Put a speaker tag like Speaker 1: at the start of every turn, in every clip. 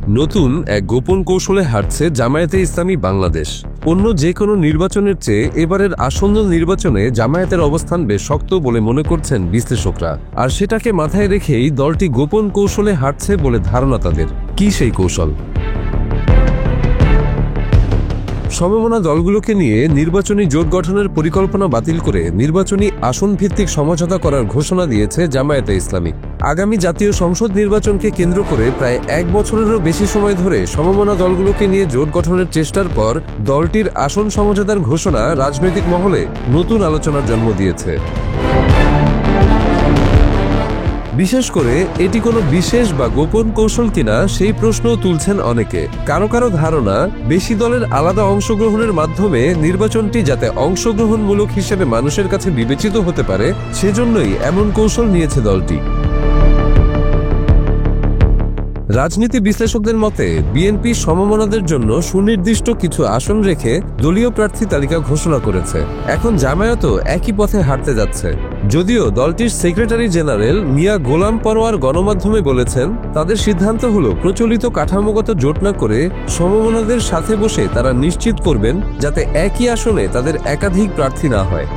Speaker 1: নতুন এক গোপন কৌশলে হাঁটছে জামায়াতে ইসলামী বাংলাদেশ। অন্য যে কোনো নির্বাচনের চেয়ে এবারের আসন্ন নির্বাচনে জামায়াতের অবস্থান বেশ শক্ত বলে মনে করছেন বিশ্লেষকরা। আর সেটাকে মাথায় রেখেই দলটি গোপন কৌশলে হাঁটছে বলে ধারণা তাদের। কি সেই কৌশল? সমমনা দলগুলোকে নিয়ে নির্বাচনী জোট গঠনের পরিকল্পনা বাতিল করে নির্বাচনী আসন ভিত্তিক সমঝোতা করার ঘোষণা দিয়েছে জামায়াতে ইসলামী। আগামী জাতীয় সংসদ নির্বাচনকে কেন্দ্র করে প্রায় এক বছরেরও বেশি সময় ধরে সমমনা দলগুলোকে নিয়ে জোট গঠনের চেষ্টার পর দলটির আসন সমঝোতার ঘোষণা রাজনৈতিক মহলে নতুন আলোচনার জন্ম দিয়েছে। বিশেষ করে এটি কোনো বিশেষ বা গোপন কৌশল কিনা সেই প্রশ্নও তুলছেন অনেকে। কারো কারো ধারণা, বেশি দলের আলাদা অংশগ্রহণের মাধ্যমে নির্বাচনটি যাতে অংশগ্রহণমূলক হিসেবে মানুষের কাছে বিবেচিত হতে পারে, সেজন্যই এমন কৌশল নিয়েছে দলটি। রাজনীতি বিশ্লেষকদের মতে বিএনপি সমমনাদের জন্য সুনির্দিষ্ট কিছু আসন রেখে দলীয় প্রার্থী তালিকা ঘোষণা করেছে। এখন জামায়াতও একই পথে হাঁটতে যাচ্ছে। যদিও দলটির সেক্রেটারি জেনারেল মিয়া গোলাম পরোয়ার গণমাধ্যমে বলেছেন, তাদের সিদ্ধান্ত হলো প্রচলিত কাঠামোগত জোট না করে সমমনাদের সাথে বসে তারা নিশ্চিত করবেন যাতে একই আসনে তাদের একাধিক প্রার্থী না হয়।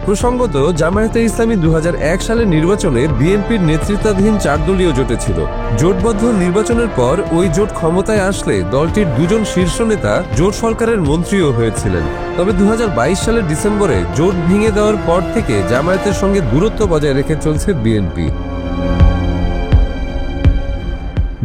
Speaker 1: প্রসঙ্গত, জামায়াতে ইসলামী 2001 সালের নির্বাচনে বিএনপির নেতৃত্বাধীন 4 দলীয় জোটে ছিল। জোটবদ্ধ নির্বাচনের পর ওই জোট ক্ষমতায় আসলে দলটির 2 জন শীর্ষ নেতা জোট সরকারের মন্ত্রীও হয়েছিলেন। তবে 2022 সালের ডিসেম্বরে জোট ভেঙে দেওয়ার পর থেকে জামায়াতের সঙ্গে দূরত্ব বজায় রেখে চলছে বিএনপি।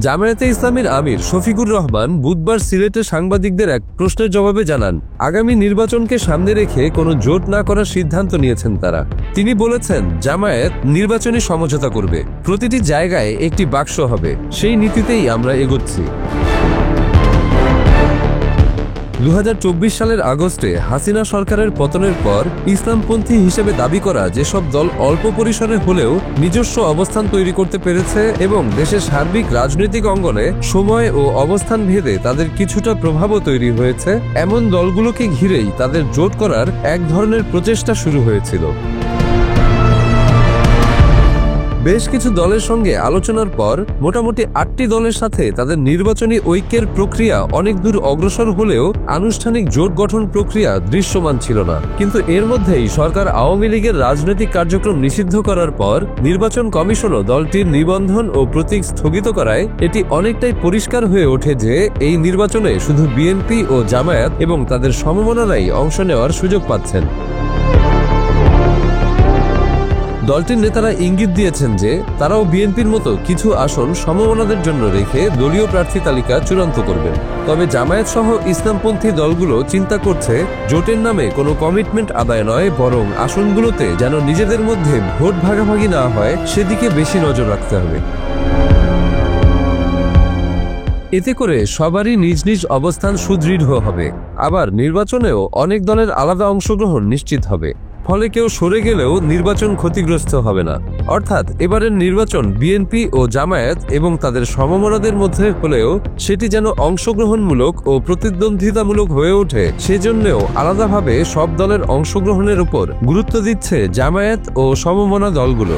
Speaker 1: জামায়াতে ইসলামীর আমির শফিকুর রহমান বুধবার সিলেটে সাংবাদিকদের এক প্রশ্নের জবাবে জানান, আগামী নির্বাচনকে সামনে রেখে কোনো জোট না করার সিদ্ধান্ত নিয়েছেন তারা। তিনি বলেছেন, জামায়াত নির্বাচনী সমঝোতা করবে, প্রতিটি জায়গায় একটি বাক্স হবে, সেই নীতিতেই আমরা এগোচ্ছি। 2024 সালের আগস্টে হাসিনা সরকারের পতনের পর ইসলামপন্থী হিসেবে দাবি করা যেসব দল অল্প পরিসরে হলেও নিজস্ব অবস্থান তৈরি করতে পেরেছে এবং দেশের সার্বিক রাজনৈতিক অঙ্গনে সময় ও অবস্থান ভেদে তাদের কিছুটা প্রভাবও তৈরি হয়েছে, এমন দলগুলোকে ঘিরেই তাদের জোট করার এক ধরনের প্রচেষ্টা শুরু হয়েছিল। বেশ কিছু দলের সঙ্গে আলোচনার পর মোটামুটি 8টি দলের সাথে তাদের নির্বাচনী ঐক্যের প্রক্রিয়া অনেক দূর অগ্রসর হলেও আনুষ্ঠানিক জোট গঠন প্রক্রিয়া দৃশ্যমান ছিল না। কিন্তু এর মধ্যেই সরকার আওয়ামী লীগের রাজনৈতিক কার্যক্রম নিষিদ্ধ করার পর নির্বাচন কমিশনও দলটির নিবন্ধন ও প্রতীক স্থগিত করায় এটি অনেকটাই পরিষ্কার হয়ে ওঠে যে এই নির্বাচনে শুধু বিএনপি ও জামায়াত এবং তাদের সমমনারাই অংশ নেওয়ার সুযোগ পাচ্ছেন। দলটির নেতারা ইঙ্গিত দিয়েছেন যে তারাও বিএনপির মতো কিছু আসন সমমনাদের জন্য রেখে দলীয় প্রার্থী তালিকা চূড়ান্ত করবেন। তবে জামায়াত সহ ইসলামপন্থী দলগুলো চিন্তা করছে জোটের নামে কোনো কমিটমেন্ট আদায় নয়, বরং আসনগুলোতে যেন নিজেদের মধ্যে ভোট ভাগাভাগি না হয় সেদিকে বেশি নজর রাখতে হবে। এতে করে সবারই নিজ নিজ অবস্থান সুদৃঢ় হবে, আবার নির্বাচনেও অনেক দলের আলাদা অংশগ্রহণ নিশ্চিত হবে। ফলে কেউ সরে গেলেও নির্বাচন ক্ষতিগ্রস্ত হবে না। অর্থাৎ এবারের নির্বাচন বিএনপি ও জামায়াত এবং তাদের সমমনাদের মধ্যে হলেও সেটি যেন অংশগ্রহণমূলক ও প্রতিদ্বন্দ্বিতামূলক হয়ে ওঠে, সেজন্যও আলাদাভাবে সব দলের অংশগ্রহণের উপর গুরুত্ব দিচ্ছে জামায়াত ও সমমনা দলগুলো।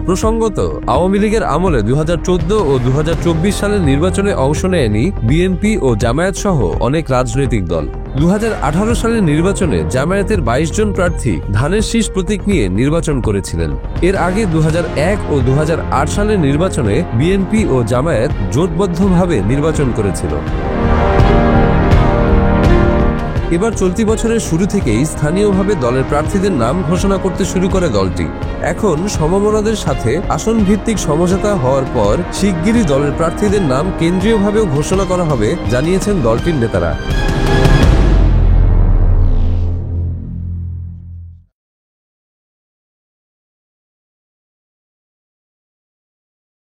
Speaker 1: প্রসঙ্গত, আওয়ামী লীগের আমলে 2014 ও 2024 সালের নির্বাচনে অংশ নেয়নি বিএনপি ও জামায়াত সহ অনেক রাজনৈতিক দল। 2018 সালের নির্বাচনে জামায়াতের 22 জন প্রার্থী ধানের শীষ প্রতীক নিয়ে নির্বাচন করেছিলেন। এর আগে 2001 ও 2008 সালের নির্বাচনে বিএনপি ও জামায়াত জোটবদ্ধভাবে নির্বাচন করেছিল। এবার চলতি বছরের শুরু থেকেই স্থানীয়ভাবে দলের প্রার্থীদের নাম ঘোষণা করতে শুরু করে দলটি। এখন সমমনাদের সাথে আসন ভিত্তিক সমঝোতা হওয়ার পর শিগগিরই দলের প্রার্থীদের নাম কেন্দ্রীয়ভাবেও ঘোষণা করা হবে, জানিয়েছেন দলটির নেতারা।